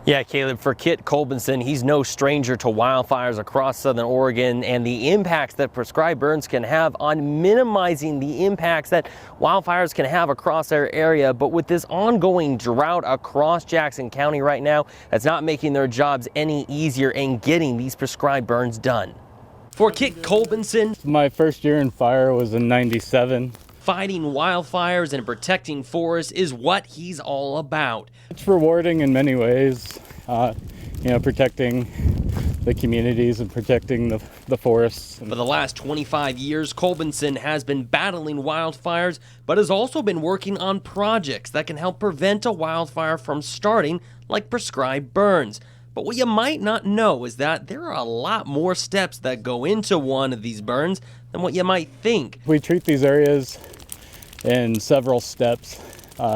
Yeah, Caleb, for Kit Kolbenson, he's no stranger to wildfires across southern Oregon and the impacts that prescribed burns can have on minimizing the impacts that wildfires can have across our area. But with this ongoing drought across Jackson County right now, that's not making their jobs any easier in getting these prescribed burns done. For Kit Kolbenson, my first year in fire was in '97. Fighting wildfires and protecting forests is what he's all about. It's rewarding in many ways, protecting the communities and protecting the forests. For the last 25 years, Kolbenson has been battling wildfires, but has also been working on projects that can help prevent a wildfire from starting, like prescribed burns. But what you might not know is that there are a lot more steps that go into one of these burns than what you might think. We treat these areas in several steps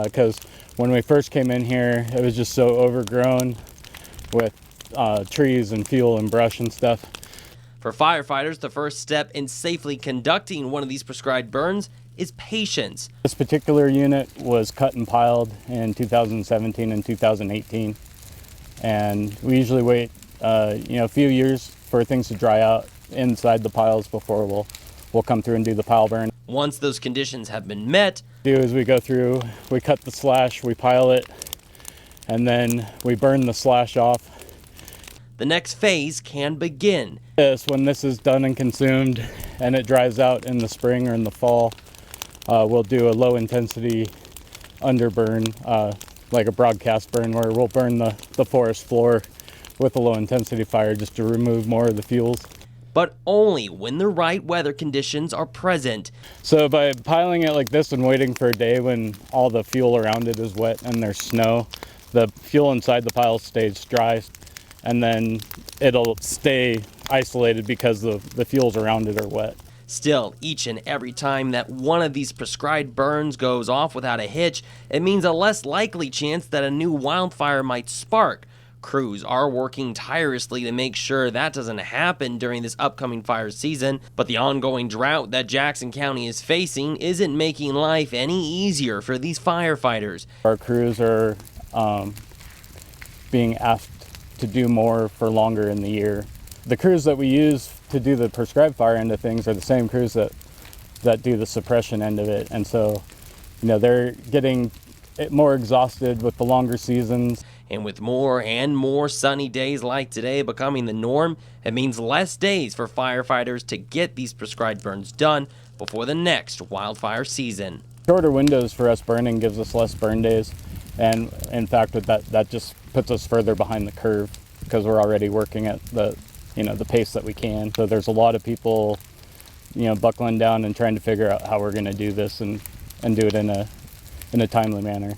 because when we first came in here, it was just so overgrown with trees and fuel and brush and stuff. For firefighters, the first step in safely conducting one of these prescribed burns is patience. This particular unit was cut and piled in 2017 and 2018. And we usually wait, a few years for things to dry out inside the piles before we'll come through and do the pile burn. Once those conditions have been met, we go through, we cut the slash, we pile it, and then we burn the slash off. The next phase can begin. When this is done and consumed and it dries out in the spring or in the fall, we'll do a low intensity underburn, like a broadcast burn, where we'll burn the forest floor with a low intensity fire just to remove more of the fuels. But only when the right weather conditions are present. So by piling it like this and waiting for a day when all the fuel around it is wet and there's snow, the fuel inside the pile stays dry, and then it'll stay isolated because the fuels around it are wet. Still, each and every time that one of these prescribed burns goes off without a hitch, it means a less likely chance that a new wildfire might spark. Crews are working tirelessly to make sure that doesn't happen during this upcoming fire season, but the ongoing drought that Jackson County is facing isn't making life any easier for these firefighters. Our crews are being asked to do more for longer in the year. The crews that we use to do the prescribed fire end of things are the same crews that do the suppression end of it, and so they're getting more exhausted with the longer seasons. And with more and more sunny days like today becoming the norm, it means less days for firefighters to get these prescribed burns done before the next wildfire season. Shorter windows for us burning gives us less burn days, and in fact that just puts us further behind the curve because we're already working at the pace that we can. So there's a lot of people buckling down and trying to figure out how we're going to do this and do it in a timely manner.